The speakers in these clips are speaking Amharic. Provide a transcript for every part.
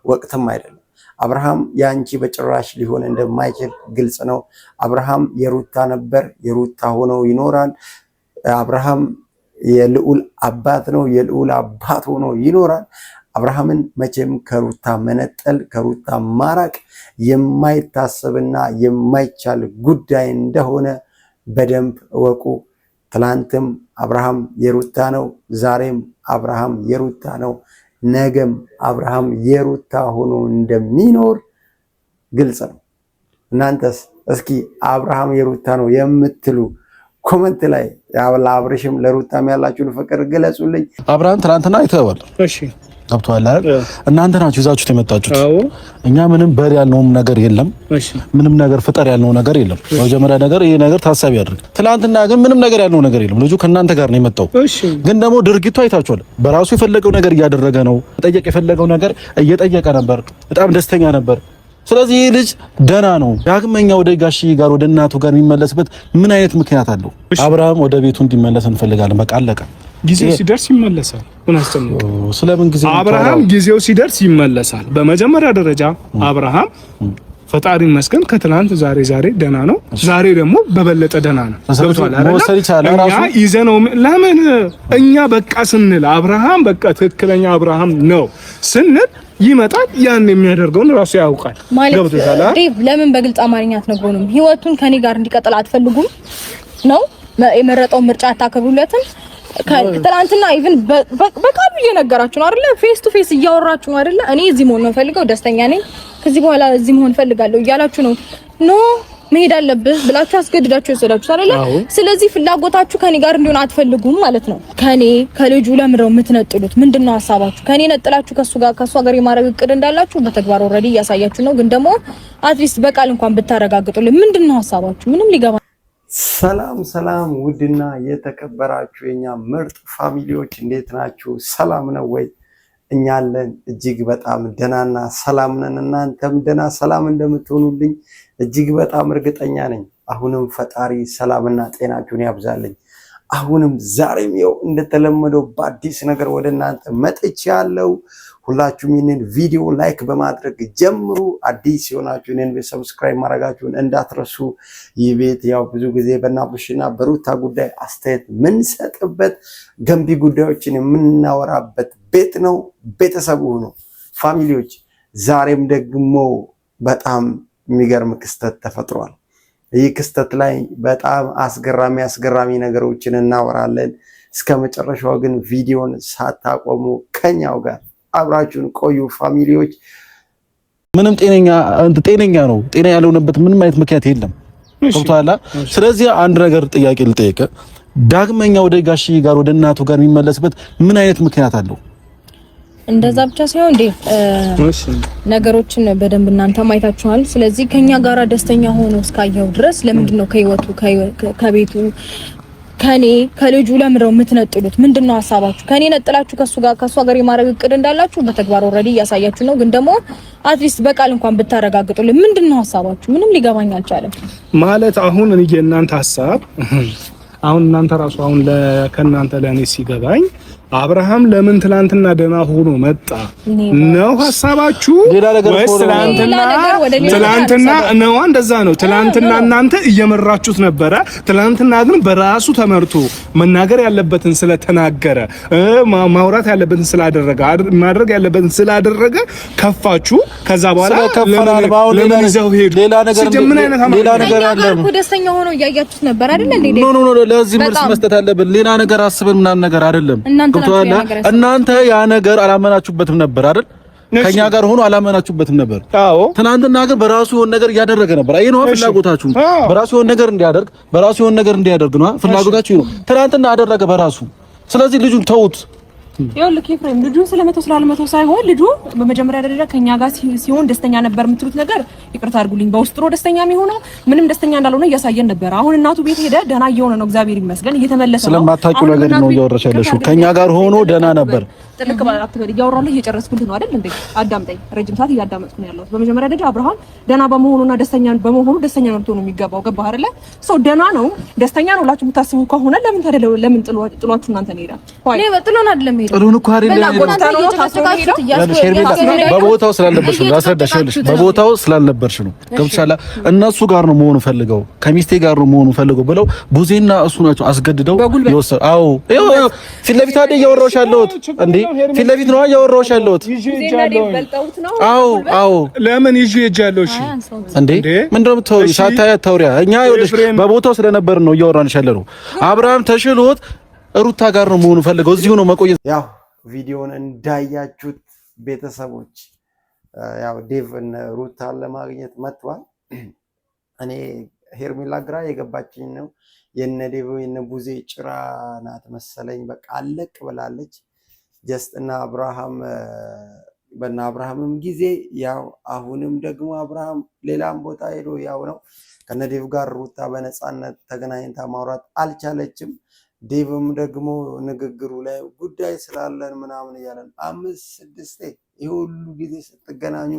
ወቅትም አይደለም። አብርሃም ያንቺ በጭራሽ ሊሆን እንደማይችል ግልጽ ነው። አብርሃም የሩታ ነበር፣ የሩታ ሆኖ ይኖራል። አብርሃም የልዑል አባት ነው፣ የልዑል አባት ሆኖ ይኖራል። አብርሃምን መቼም ከሩታ መነጠል ከሩታ ማራቅ የማይታሰብና የማይቻል ጉዳይ እንደሆነ በደንብ እወቁ። ትላንትም አብርሃም የሩታ ነው፣ ዛሬም አብርሃም የሩታ ነው፣ ነገም አብርሃም የሩታ ሆኖ እንደሚኖር ግልጽ ነው። እናንተስ እስኪ አብርሃም የሩታ ነው የምትሉ ኮመንት ላይ ለአብርሽም ለሩታም ያላችሁን ፍቅር ግለጹልኝ። አብርሃም ትናንትና አይተዋል። እሺ ገብቷል አይደል? እናንተ ናችሁ ይዛችሁት የመጣችሁት። እኛ ምንም በር ያልነውም ነገር የለም። ምንም ነገር ፍጠር ያልነው ነገር የለም። መጀመሪያ ነገር ይሄ ነገር ታሳቢ ያድርግ። ትናንትና ግን ምንም ነገር ያልነው ነገር የለም። ልጁ ከእናንተ ጋር ነው የመጣው። ግን ደግሞ ድርጊቱ አይታችኋል። በራሱ የፈለገው ነገር እያደረገ ነው። ጠየቅ የፈለገው ነገር እየጠየቀ ነበር። በጣም ደስተኛ ነበር። ስለዚህ ይሄ ልጅ ደና ነው። ዳግመኛ ወደ ጋሽዬ ጋር ወደ እናቱ ጋር የሚመለስበት ምን አይነት ምክንያት አለው? አብርሃም ወደ ቤቱ እንዲመለስ እንፈልጋለን። በቃ አለቀ። ጊዜው ሲደርስ ይመለሳል። ምን አስተምሮ ስለምን ጊዜ አብርሃም ጊዜው ሲደርስ ይመለሳል። በመጀመሪያ ደረጃ አብርሃም ፈጣሪ ይመስገን ከትላንት ዛሬ ደና ነው። ዛሬ ደግሞ በበለጠ ደና ነው። ገብቷል አይደል? እኛ ይዘነው ለምን እኛ በቃ ስንል አብርሃም በቃ ትክክለኛ አብርሃም ነው ስንል ይመጣል። ያን የሚያደርገውን ራሱ ያውቃል። ገብቶታል አይደል? ለምን በግልጽ አማርኛ አትነግሩንም? ህይወቱን ከኔ ጋር እንዲቀጥል አትፈልጉም ነው? የመረጠው ምርጫ አታከብሩለትም? ትላንትና ኢቭን በቃሉ እየነገራችሁ ነው አይደለ? ፌስ ቱ ፌስ እያወራችሁ ነው አይደለ? እኔ እዚህ መሆን ነው ፈልገው፣ ደስተኛ ነኝ፣ ከዚህ በኋላ እዚህ መሆን ፈልጋለሁ እያላችሁ ነው። ኖ መሄድ አለብህ ብላችሁ አስገድዳችሁ ወሰዳችሁ አይደለ? ስለዚህ ፍላጎታችሁ ከኔ ጋር እንዲሆን አትፈልጉም ማለት ነው። ከልጁ ለምረው የምትነጥሉት ምንድነው ሀሳባችሁ? ከኔ ነጥላችሁ ከሷ ጋር የማረግ እቅድ እንዳላችሁ በተግባር ኦልሬዲ እያሳያችሁ ነው። ግን ደግሞ አትሊስት በቃል እንኳን ብታረጋግጡልን ምንድነው ሀሳባችሁ? ምንም ሊገባ ሰላም ውድና የተከበራችሁ የኛ ምርጥ ፋሚሊዎች እንዴት ናችሁ? ሰላም ነው ወይ? እኛ አለን እጅግ በጣም ደናና ሰላም ነን። እናንተም ደና ሰላም እንደምትሆኑልኝ እጅግ በጣም እርግጠኛ ነኝ። አሁንም ፈጣሪ ሰላምና ጤናችሁን ያብዛልኝ። አሁንም ዛሬም ይኸው እንደተለመደው በአዲስ ነገር ወደ እናንተ መጥቻለሁ። ሁላችሁም ይህንን ቪዲዮ ላይክ በማድረግ ጀምሩ። አዲስ የሆናችሁ ይህንን ሰብስክራይብ ማድረጋችሁን እንዳትረሱ። ይህ ቤት ያው ብዙ ጊዜ በአብርሽና በሩታ ጉዳይ አስተያየት የምንሰጥበት ገንቢ ጉዳዮችን የምናወራበት ቤት ነው። ቤተሰቡ ሁኑ ፋሚሊዎች። ዛሬም ደግሞ በጣም የሚገርም ክስተት ተፈጥሯል። ይህ ክስተት ላይ በጣም አስገራሚ ነገሮችን እናወራለን። እስከ መጨረሻው ግን ቪዲዮን ሳታቆሙ ከኛው ጋር አብራችሁን ቆዩ ፋሚሊዎች። ምንም ጤነኛ ነው። ጤና ያልሆነበት ምንም አይነት ምክንያት የለም። ገብቶሃል? ስለዚህ አንድ ነገር ጥያቄ ልጠይቅ። ዳግመኛ ወደ ጋሽዬ ጋር ወደ እናቱ ጋር የሚመለስበት ምን አይነት ምክንያት አለው? እንደዛ ብቻ ሳይሆን ነገሮችን በደንብ እናንተ ማይታችኋል። ስለዚህ ከኛ ጋራ ደስተኛ ሆኖ እስካየው ድረስ ለምንድን ነው ከህይወቱ ከቤቱ ከልጁ ለምረው የምትነጥሉት? ምንድነው ሀሳባችሁ? ከኔ ነጥላችሁ ከሷ ጋር የማረግ እቅድ እንዳላችሁ በተግባር ኦልሬዲ እያሳያችሁ ነው። ግን ደግሞ አትሊስት በቃል እንኳን ብታረጋግጡልን ምንድነው ሀሳባችሁ? ምንም ሊገባኝ አልቻለም። ማለት አሁን የእናንተ ሀሳብ አሁን እናንተ ራሱ አሁን ከእናንተ ለኔ ሲገባኝ አብርሃም ለምን ትላንትና ደና ሆኖ መጣ ነው ሐሳባችሁ? ወይስ ትላንትና ነው? እንደዛ ነው። ትላንትና እናንተ እየመራችሁት ነበረ። ትላንትና ግን በራሱ ተመርቶ መናገር ያለበትን ስለተናገረ ማውራት ያለበትን ስላደረገ ማድረግ ያለበትን ስላደረገ ከፋችሁ። ከዛ በኋላ ለምን ይዘው ሄዱ? ሌላ ነገር አለ እኮ ደስተኛ ሆኖ እያያችሁት ነበር አይደል እንዴ? ኖ ለዚህ መልስ መስጠት አለብን። ሌላ ነገር አስበን ምናምን ነገር አይደለም። እናንተ ያ ነገር አላመናችሁበትም ነበር አይደል? ከኛ ጋር ሆኖ አላመናችሁበትም ነበር። አዎ ትናንትና ግን በራሱ የሆነ ነገር እያደረገ ነበር። አይ ነው ፍላጎታችሁ። በራሱ የሆነ ነገር እንዲያደርግ ነው ፍላጎታችሁ ነው። ትናንትና አደረገ በራሱ። ስለዚህ ልጁን ተውት። ይኸውልህ ኤፍሬም ልጁን ስለመተው ስላለመተው ሳይሆን ልጁ በመጀመሪያ ደረጃ ከኛ ጋር ሲሆን ደስተኛ ነበር የምትሉት ነገር ይቅርታ አድርጉልኝ፣ በውስጥ ነው ደስተኛ የሚሆነው ምንም ደስተኛ እንዳልሆነ እያሳየን ነበር። አሁን እናቱ ቤት ሄደ ደና እየሆነ ነው፣ እግዚአብሔር ይመስገን እየተመለሰ ነው። ስለማታውቂው ነገር ነው እያወራሽ ያለሽው። ከኛ ጋር ሆኖ ደና ነበር ጥልቅ ባላት አትበል። እያወራለሁ እየጨረስኩልህ ነው አይደል እንዴ? አዳምጠኝ። ረጅም ሰዓት እያዳመጥኩ ነው ያለሁት። በመጀመሪያ ደረጃ አብርሃም ደና በመሆኑና ደስተኛ በመሆኑ ደስተኛ ነው ልትሆኑ የሚገባው። ገባህ አይደለ? ሰው ደና ነው ደስተኛ ነው ብላችሁ የምታስቡ ከሆነ ለምን ጥሏችሁ እናንተ ነው ይላል? እኔ በጥሎን አይደለም ሄደው ጥሎን እኮ አይደለም በቦታው ስላልነበርሽ ነው አስረዳሽልሽ። በቦታው ስላልነበርሽ ነው ገብቶሻል። እነሱ ጋር ነው መሆኑ ፈልገው ከሚስቴ ጋር ነው መሆኑ ፈልገው ብለው ቡዜና እሱ ናቸው አስገድደው ይወሰዱ። አዎ ፊት ለፊት አይደል እያወራሁሽ ያለሁት እንዴ? ፊት ለፊት ነው እያወራሁሽ ያለሁት። አዎ ለምን ይዤ ሄጃለሁ? እሺ እንዴ ምንድነው የምትወሪው? ሳታያት ታውሪያ። እኛ ይኸውልሽ በቦታው ስለነበር ነው እያወራንሽ ያለነው። አብርሃም ተሽሎት ሩታ ጋር ነው መሆኑ ፈልገው እዚሁ ነው መቆየት። ያው ቪዲዮውን እንዳያችሁት ቤተሰቦች ያው ዴቭ እና ሩታን ለማግኘት መጥቷል። እኔ ሄርሜላ ግራ የገባችኝ ነው የነ ዴቭ የነ ቡዜ ጭራ ናት መሰለኝ። በቃ አለቅ ብላለች። ጀስት እና አብርሃም በእነ አብርሃምም ጊዜ ያው አሁንም ደግሞ አብርሃም ሌላም ቦታ ሄዶ ያው ነው ከነ ዴቭ ጋር ሩታ በነፃነት ተገናኝታ ማውራት አልቻለችም። ዴቭም ደግሞ ንግግሩ ላይ ጉዳይ ስላለን ምናምን እያለን 5-6 ይሁሉ ጊዜ ስትገናኙ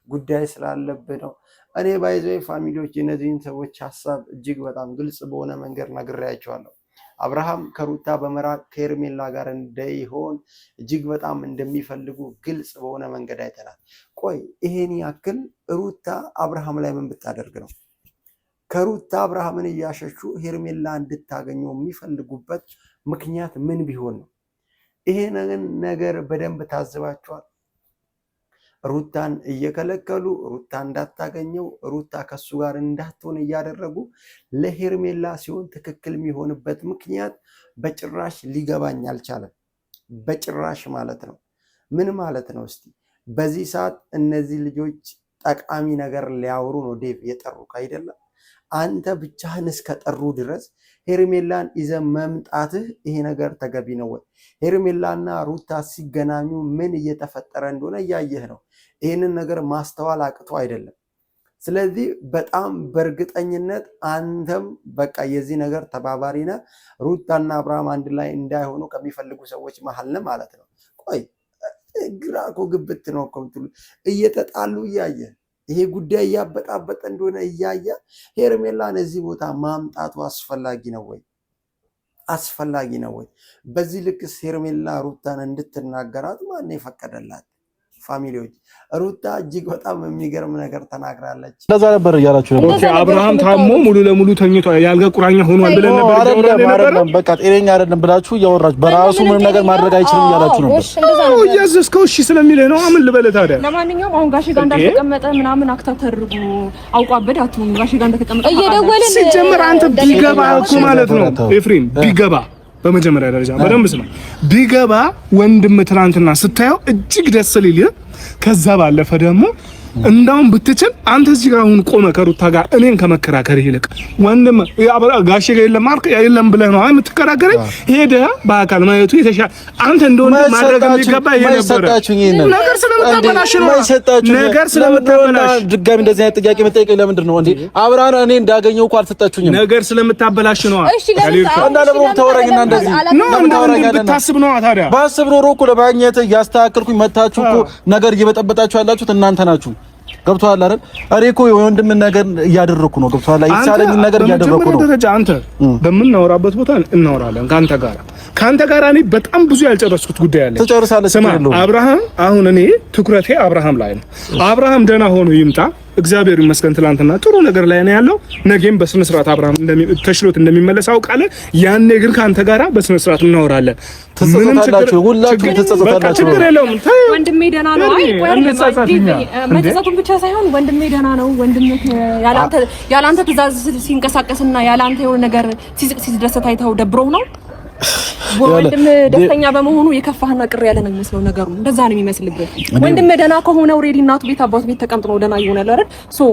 ጉዳይ ስላለብህ ነው። እኔ ባይዘይ ፋሚሊዎች የነዚህን ሰዎች ሐሳብ እጅግ በጣም ግልጽ በሆነ መንገድ ነግሬያቸዋለሁ። አብርሃም ከሩታ በመራቅ ከሄርሜላ ጋር እንዳይሆን እጅግ በጣም እንደሚፈልጉ ግልጽ በሆነ መንገድ አይተናል። ቆይ ይሄን ያክል ሩታ አብርሃም ላይ ምን ብታደርግ ነው ከሩታ አብርሃምን እያሸሹ ሄርሜላ እንድታገኘው የሚፈልጉበት ምክንያት ምን ቢሆን ነው? ይሄ ነገር በደንብ ታዝባችኋል። ሩታን እየከለከሉ ሩታ እንዳታገኘው ሩታ ከሱ ጋር እንዳትሆን እያደረጉ ለሄርሜላ ሲሆን ትክክል የሚሆንበት ምክንያት በጭራሽ ሊገባኝ አልቻለም። በጭራሽ ማለት ነው። ምን ማለት ነው? እስቲ በዚህ ሰዓት እነዚህ ልጆች ጠቃሚ ነገር ሊያወሩ ነው ዴቭ የጠሩክ አይደለም። አንተ ብቻህን እስከጠሩ ድረስ ሄርሜላን ይዘህ መምጣትህ ይሄ ነገር ተገቢ ነው ወይ? ሄርሜላና ሩታ ሲገናኙ ምን እየተፈጠረ እንደሆነ እያየህ ነው። ይህንን ነገር ማስተዋል አቅቶ አይደለም። ስለዚህ በጣም በእርግጠኝነት አንተም በቃ የዚህ ነገር ተባባሪ ነህ። ሩታና አብርሃም አንድ ላይ እንዳይሆኑ ከሚፈልጉ ሰዎች መሀል ነህ ማለት ነው። ቆይ ግራ እኮ ግብት ነው እኮ የምትሉ እየተጣሉ እያየህ ይሄ ጉዳይ እያበጣበጠ እንደሆነ እያየ ሄርሜላን እዚህ ቦታ ማምጣቱ አስፈላጊ ነው ወይ? አስፈላጊ ነው ወይ? በዚህ ልክስ ሄርሜላ ሩታን እንድትናገራት ማን የፈቀደላት? ፋሚሊዎች ሩታ እጅግ በጣም የሚገርም ነገር ተናግራለች። ለዛ ነበር እያላችሁ ነበር። ኦኬ አብርሃም ታሞ ሙሉ ለሙሉ ተኝቶ ያልጋ ቁራኛ ሆኗል ብለን ነበር። አይደለም በቃ ጤነኛ አይደለም ብላችሁ እያወራችሁ በራሱ ምንም ነገር ማድረግ አይችልም እያላችሁ ነበር። እያዘዝከው እሺ ስለሚልህ ነው። ምን ልበልህ ታዲያ? ለማንኛውም አሁን ጋሼ ጋር እንዳልተቀመጠ ምናምን አክታ ተርጉ አውቋበድ አትሁን። ጋሼ ጋር እንደተቀመጠ እየደወልን ሲጀምር አንተ ቢገባ እኮ ማለት ነው ኤፍሬም ቢገባ በመጀመሪያ ደረጃ በደንብ ስማ። ቢገባ ወንድም ትናንትና ስታየው እጅግ ደስ ሊል ከዛ ባለፈ ደግሞ እንዳውም ብትችል አንተ እዚህ ጋር አሁን ቆመ ከሩታ ጋር እኔን ከመከራከር ይልቅ ወንድም ጋሼ ጋር የለም ማርክ የለም ብለህ ነው የምትከራከረኝ። ሄደ በአካል ማየቱ የተሻለ አንተ እንደሆነ ማድረግ የሚገባ የነበረ ነገር ስለምታበላሽ ነው። ነገር ስለምታበላሽ ድጋሚ እንደዚህ አይነት ጥያቄ መጠየቅ ለምንድን ነው እንዴ? አብራን እኔ እንዳገኘው እኮ አልሰጣችሁኝም። ነገር ስለምታበላሽ ነው። እሺ ለምን ተወራኝና እንደዚህ ነው ብታስብ ነው ታዲያ። ባስብ ኖሮ እኮ ለማግኘት እያስተካከልኩኝ መታችሁ እኮ ነገር እየበጠበጣችሁ ያላችሁት እናንተ ናችሁ። ገብቶሃል አይደል? እኔ እኮ የወንድም ነገር እያደረኩ ነው። ገብቶሃል? አይቻለኝ ነገር እያደረኩ ነው። ደረጃ አንተ በምናወራበት ቦታ እናወራለን ካንተ ጋር እኔ በጣም ብዙ ያልጨረስኩት ጉዳይ አለ። ትጨርሳለህ። አብርሃም አሁን እኔ ትኩረቴ አብርሃም ላይ ነው። አብርሃም ደህና ሆኖ ይምጣ። እግዚአብሔር ይመስገን ትላንትና ጥሩ ነገር ላይ ነው ያለው። ነገም በስነ ስርዓት አብርሃም ተሽሎት እንደሚመለስ አውቃለሁ። ያኔ ግን ካንተ ጋራ በስነ ስርዓት እናወራለን። ምንም ችግር ሁላችሁ ተጸጸታላችሁ። ችግር የለውም። ወንድሜ ደህና ነው። አይ መጸጸቱን ብቻ ሳይሆን ወንድሜ ደህና ነው። ወንድምህ ያላንተ ትእዛዝ ሲንቀሳቀስና ያላንተ የሆነ ነገር ሲደሰት አይተው ደብሮው ነው። ወንድም ደስተኛ በመሆኑ የከፋህና ቅር ያለ ነው የሚመስለው ነገሩ። እንደዛ ነው የሚመስልብህ። ወንድም ደህና ከሆነ ኦሬዲ እናቱ ቤት አባቱ ቤት ተቀምጦ ነው ደህና ይሆናል አይደል? ሶ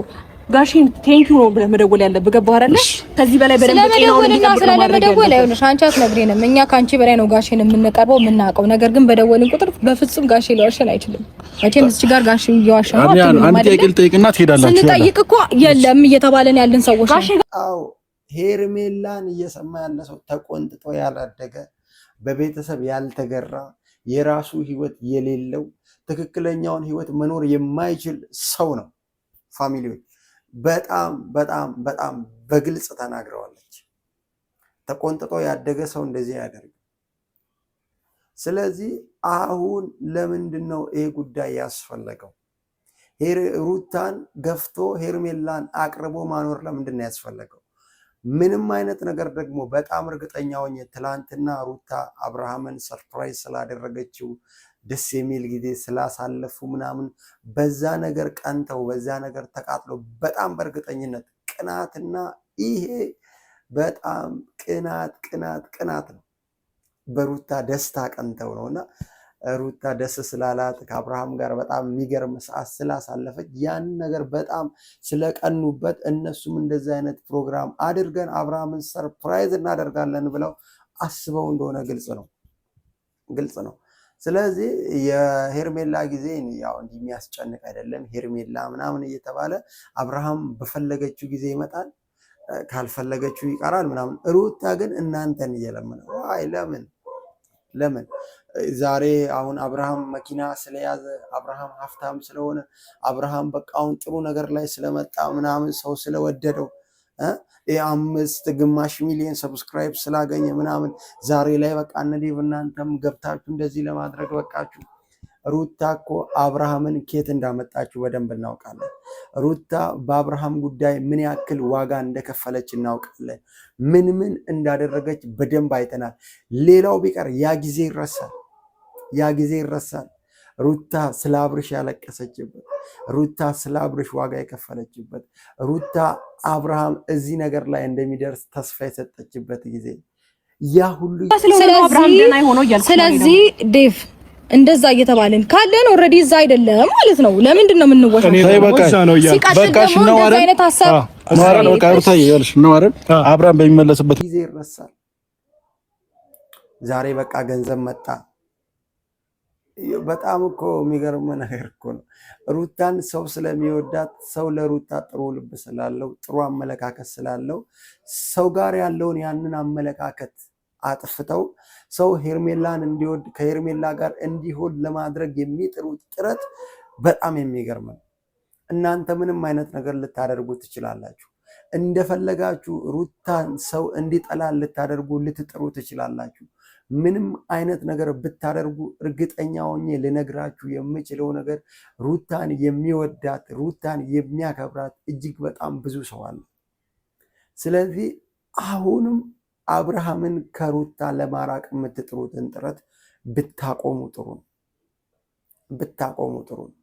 ጋሽን ቴንኪው ነው ብለህ መደወል ያለብህ። ገባህ አይደል? ከዚህ በላይ በደንብ ጤናውን እንዲጠብቅ ስለመደወል አይሆንሽ። አንቺ አትነግሪንም። እኛ ካንቺ በላይ ነው ጋሽን የምንቀርበው የምናውቀው። ነገር ግን በደወልን ቁጥር በፍጹም ጋሽ ሊዋሽን አይችልም። መቼም እዚህ ጋር ጋሽ እየዋሸ ነው አትሉም ማለት ነው። ጠይቅና ትሄዳላችሁ። ስንጠይቅ እኮ የለም እየተባለን ያለን ሰዎች ነው። አዎ ሄርሜላን እየሰማ ያለ ሰው ተቆንጥጦ ያላደገ በቤተሰብ ያልተገራ የራሱ ህይወት የሌለው ትክክለኛውን ህይወት መኖር የማይችል ሰው ነው። ፋሚሊዎች በጣም በጣም በጣም በግልጽ ተናግረዋለች። ተቆንጥጦ ያደገ ሰው እንደዚህ ያደርግ። ስለዚህ አሁን ለምንድን ነው ይሄ ጉዳይ ያስፈለገው? ሩታን ገፍቶ ሄርሜላን አቅርቦ ማኖር ለምንድን ነው ያስፈለገው? ምንም አይነት ነገር ደግሞ በጣም እርግጠኛ ሆኜ ትላንትና ሩታ አብርሃምን ሰርፕራይዝ ስላደረገችው ደስ የሚል ጊዜ ስላሳለፉ ምናምን በዛ ነገር ቀንተው በዛ ነገር ተቃጥለው በጣም በእርግጠኝነት ቅናትና ይሄ በጣም ቅናት ነው። በሩታ ደስታ ቀንተው ነውና ሩታ ደስ ስላላት ከአብርሃም ጋር በጣም የሚገርም ሰዓት ስላሳለፈች ያን ነገር በጣም ስለቀኑበት እነሱም እንደዚህ አይነት ፕሮግራም አድርገን አብርሃምን ሰርፕራይዝ እናደርጋለን ብለው አስበው እንደሆነ ግልጽ ነው። ስለዚህ የሄርሜላ ጊዜ ያው እንዲህ የሚያስጨንቅ አይደለም። ሄርሜላ ምናምን እየተባለ አብርሃም በፈለገችው ጊዜ ይመጣል፣ ካልፈለገችው ይቀራል ምናምን። ሩታ ግን እናንተን እየለመነ ዋይ ለምን ዛሬ አሁን አብርሃም መኪና ስለያዘ አብርሃም ሀብታም ስለሆነ አብርሃም በቃ አሁን ጥሩ ነገር ላይ ስለመጣ ምናምን ሰው ስለወደደው ግማሽ ሚሊዮን ሰብስክራይብ ስላገኘ ምናምን ዛሬ ላይ በቃ እነዲህ እናንተም ገብታችሁ እንደዚህ ለማድረግ በቃችሁ። ሩታ እኮ አብርሃምን ኬት እንዳመጣችሁ በደንብ እናውቃለን። ሩታ በአብርሃም ጉዳይ ምን ያክል ዋጋ እንደከፈለች እናውቃለን። ምን እንዳደረገች በደንብ አይተናል። ሌላው ቢቀር ያ ጊዜ ይረሳል። ሩታ ስለ አብርሽ ያለቀሰችበት፣ ሩታ ስለ አብርሽ ዋጋ የከፈለችበት፣ ሩታ አብርሃም እዚህ ነገር ላይ እንደሚደርስ ተስፋ የሰጠችበት ጊዜ ያ ሁሉ። ስለዚህ ዴቭ እንደዛ እየተባልን ካለን ኦልሬዲ እዛ አይደለም ማለት ነው። ለምንድን ነው የምንወሻው? በቃሽ ነው አይነት ሐሳብ ነው በቃ ሩታ ይልሽ ነው አይደል? አብርሃም በሚመለስበት ጊዜ ይረሳል። ዛሬ በቃ ገንዘብ መጣ። በጣም እኮ የሚገርም ነገር እኮ ነው። ሩታን ሰው ስለሚወዳት ሰው ለሩታ ጥሩ ልብ ስላለው ጥሩ አመለካከት ስላለው ሰው ጋር ያለውን ያንን አመለካከት አጥፍተው ሰው ሄርሜላን እንዲወድ ከሄርሜላ ጋር እንዲሆን ለማድረግ የሚጥሩት ጥረት በጣም የሚገርም ነው። እናንተ ምንም አይነት ነገር ልታደርጉ ትችላላችሁ። እንደፈለጋችሁ ሩታን ሰው እንዲጠላ ልታደርጉ ልትጥሩ ትችላላችሁ። ምንም አይነት ነገር ብታደርጉ እርግጠኛ ሆኜ ልነግራችሁ የምችለው ነገር ሩታን የሚወዳት ሩታን የሚያከብራት እጅግ በጣም ብዙ ሰው አለ። ስለዚህ አሁንም አብርሃምን ከሩታ ለማራቅ የምትጥሩትን ጥረት ብታቆሙ ጥሩ ነው።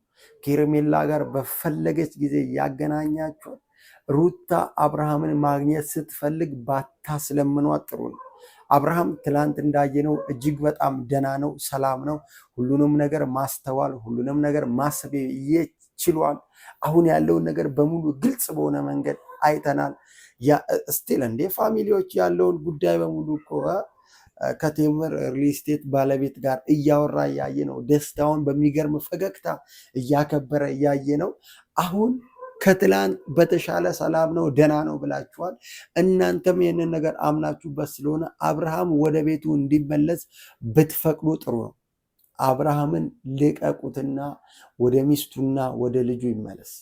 ከሄርሜላ ጋር በፈለገች ጊዜ ያገናኛችኋል። ሩታ አብርሃምን ማግኘት ስትፈልግ ባታስለምኗት ጥሩ ነው። አብርሃም ትላንት እንዳየነው እጅግ በጣም ደህና ነው፣ ሰላም ነው። ሁሉንም ነገር ማስተዋል፣ ሁሉንም ነገር ማሰብ ይችላል። አሁን ያለውን ነገር በሙሉ ግልጽ በሆነ መንገድ አይተናል። ስቲል እንደ ፋሚሊዎች ያለውን ጉዳይ በሙሉ እኮ ከቴምር ሪል ስቴት ባለቤት ጋር እያወራ እያየ ነው። ደስታውን በሚገርም ፈገግታ እያከበረ እያየ ነው። አሁን ከትላንት በተሻለ ሰላም ነው፣ ደህና ነው ብላችኋል። እናንተም ይህንን ነገር አምናችሁበት ስለሆነ አብርሃም ወደ ቤቱ እንዲመለስ ብትፈቅዱ ጥሩ ነው። አብርሃምን ልቀቁትና ወደ ሚስቱና ወደ ልጁ ይመለስ።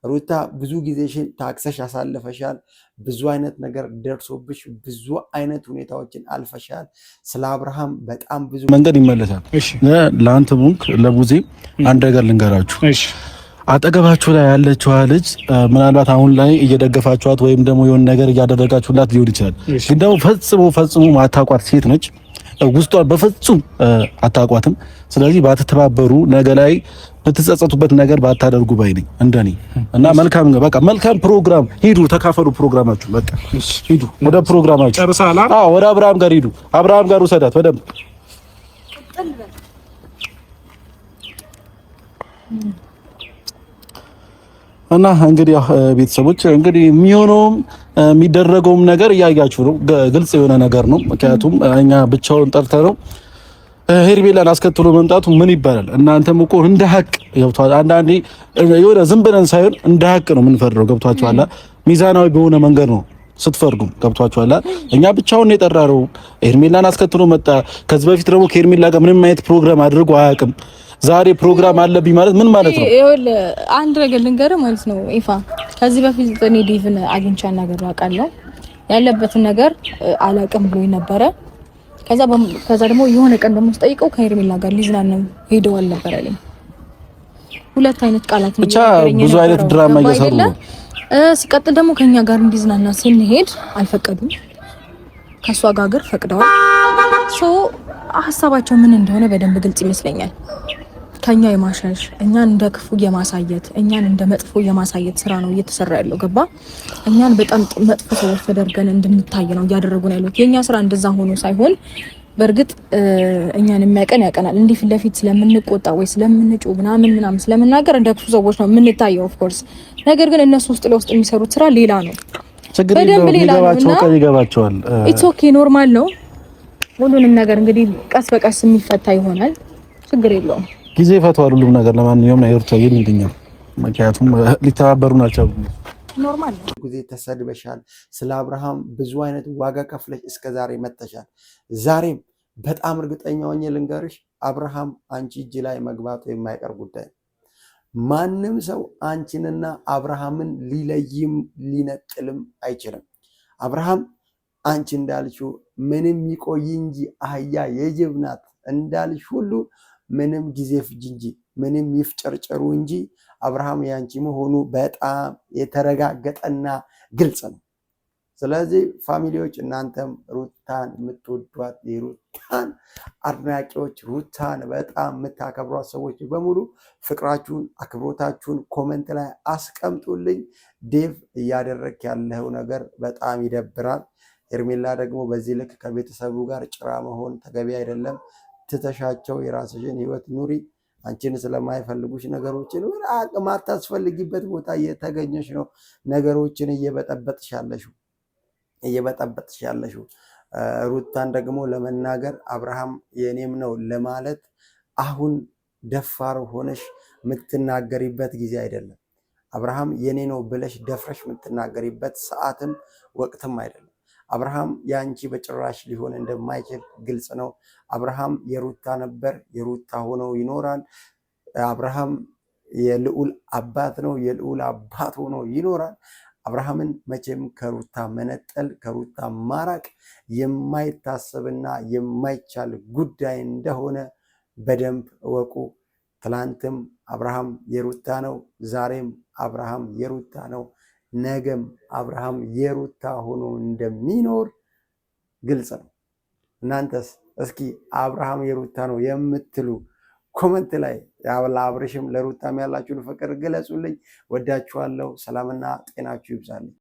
ሩታ ብዙ ጊዜሽን ታክሰሽ አሳልፈሻል። ብዙ አይነት ነገር ደርሶብሽ ብዙ አይነት ሁኔታዎችን አልፈሻል። ስለ አብርሃም በጣም ብዙ መንገድ ይመለሳል። ለአንተ ሙንክ ለቡዜ አንድ ነገር ልንገራችሁ። አጠገባችሁ ላይ ያለችዋ ልጅ ምናልባት አሁን ላይ እየደገፋችኋት ወይም ደግሞ የሆነ ነገር እያደረጋችሁላት ሊሆን ይችላል። ግን ደግሞ ፈጽሞ ማታቋት ሴት ነች። ውስጧን በፍጹም አታቋትም። ስለዚህ ባትተባበሩ ነገ ላይ ብትጸጸቱበት ነገር ባታደርጉ ባይ ነኝ እንደኔ። እና መልካም ፕሮግራም ሂዱ፣ ተካፈሉ ፕሮግራማችሁ። በቃ ሂዱ ወደ ፕሮግራማችሁ። አዎ ወደ አብርሃም ጋር ሂዱ። አብርሃም ጋር ውሰዳት በደንብ። እና እንግዲህ ቤተሰቦች እንግዲህ የሚሆነውም የሚደረገውም ነገር እያያችሁ ነው። ግልጽ የሆነ ነገር ነው። ምክንያቱም እኛ ብቻውን ጠርተነው ሄርሜላን አስከትሎ መምጣቱ ምን ይባላል? እናንተም እኮ እንደ ሀቅ ገብቷል። አንዳንዴ የሆነ ዝም ብለን ሳይሆን እንደ ሀቅ ነው የምንፈርደው። ገብቷችኋል? ሚዛናዊ በሆነ መንገድ ነው ስትፈርዱ ገብቷችኋል። እኛ ብቻውን የጠራረው ሄርሜላን አስከትሎ መጣ። ከዚህ በፊት ደግሞ ከሄርሜላ ጋር ምንም አይነት ፕሮግራም አድርጎ አያውቅም። ዛሬ ፕሮግራም አለብኝ ማለት ምን ማለት ነው? ይኸውልህ አንድ ነገር ልንገርህ ማለት ነው ኢፋ፣ ከዚህ በፊት እኔ ዴቭን አግኝቻ ነገር አውቃለሁ። ያለበትን ነገር አላውቅም ብሎኝ ነበረ። ከዛ ደግሞ የሆነ ቀን ደግሞ ስጠይቀው ከሄርሜላ ጋር ሊዝናኑ ሄደዋል ነበር አለኝ። ሁለት አይነት ቃላት ነው ብቻ ብዙ አይነት ድራማ እየሰሩ ነው። ሲቀጥል ደግሞ ከኛ ጋር እንዲዝናና ስንሄድ አልፈቀዱም። ከሷ ጋር ፈቅደዋል። ሀሳባቸው ምን እንደሆነ በደንብ ግልጽ ይመስለኛል። ከኛ የማሸሽ እኛን እንደ ክፉ የማሳየት እኛን እንደ መጥፎ የማሳየት ስራ ነው እየተሰራ ያለው። ገባ? እኛን በጣም መጥፎ ሰዎች ተደርገን እንድንታይ ነው እያደረጉ ነው ያሉት። የኛ ስራ እንደዛ ሆኖ ሳይሆን በእርግጥ እኛን የሚያቀን ያቀናል። እንዲህ ፊት ለፊት ስለምንቆጣ ወይ ስለምንጩ ምናምን ስለምናገር እንደ ክፉ ሰዎች ነው የምንታየው ኦፍ ኮርስ። ነገር ግን እነሱ ውስጥ ለውስጥ የሚሰሩት ስራ ሌላ ነው። በደንብ ሌላ ነው። ይገባቸዋል። ኢትስ ኦኬ ኖርማል ነው። ሁሉንም ነገር እንግዲህ ቀስ በቀስ የሚፈታ ይሆናል። ችግር የለውም። ጊዜ ይፈታዋል ሁሉም ነገር። ለማንኛውም አይርታ ይልኛል። ምክንያቱም ሊተባበሩ ናቸው። ኖርማል ነው። ጊዜ ተሰድበሻል። ስለ አብርሃም ብዙ አይነት ዋጋ ከፍለሽ እስከዛሬ መተሻል። ዛሬም በጣም እርግጠኛ ሆኜ ልንገርሽ አብርሃም አንቺ እጅ ላይ መግባቱ የማይቀር ጉዳይ። ማንም ሰው አንቺንና አብርሃምን ሊለይም ሊነጥልም አይችልም። አብርሃም አንቺ እንዳልሽው ምንም ይቆይ እንጂ አህያ የጅብ ናት እንዳልሽ ሁሉ ምንም ጊዜ ፍጅ እንጂ ምንም ይፍጨርጨሩ እንጂ አብርሃም ያንቺ መሆኑ በጣም የተረጋገጠና ግልጽ ነው። ስለዚህ ፋሚሊዎች እናንተም ሩታን የምትወዷት የሩታን አድናቂዎች ሩታን በጣም የምታከብሯት ሰዎች በሙሉ ፍቅራችሁን አክብሮታችሁን ኮመንት ላይ አስቀምጡልኝ። ዴቭ እያደረክ ያለው ነገር በጣም ይደብራል። ሄርሜላ ደግሞ በዚህ ልክ ከቤተሰቡ ጋር ጭራ መሆን ተገቢ አይደለም። ትተሻቸው የራስሽን ህይወት ኑሪ። አንቺን ስለማይፈልጉሽ ነገሮችን ማታስፈልጊበት ቦታ እየተገኘሽ ነው ነገሮችን እየበጠበጥሽ ያለሽው። ሩታን ደግሞ ለመናገር አብርሃም የኔም ነው ለማለት አሁን ደፋር ሆነሽ የምትናገሪበት ጊዜ አይደለም። አብርሃም የኔ ነው ብለሽ ደፍረሽ የምትናገሪበት ሰዓትም ወቅትም አይደለም። አብርሃም ያንቺ በጭራሽ ሊሆን እንደማይችል ግልጽ ነው። አብርሃም የሩታ ነበር፣ የሩታ ሆኖ ይኖራል። አብርሃም የልዑል አባት ነው፣ የልዑል አባት ሆኖ ይኖራል። አብርሃምን መቼም ከሩታ መነጠል ከሩታ ማራቅ የማይታሰብና የማይቻል ጉዳይ እንደሆነ በደንብ እወቁ። ትላንትም አብርሃም የሩታ ነው፣ ዛሬም አብርሃም የሩታ ነው፣ ነገም አብርሃም የሩታ ሆኖ እንደሚኖር ግልጽ ነው። እናንተስ እስኪ አብርሃም የሩታ ነው የምትሉ ኮመንት ላይ ለአብርሽም ለሩታም ያላችሁን ፍቅር ግለጹልኝ። ወዳችኋለሁ። ሰላምና ጤናችሁ ይብዛልኝ።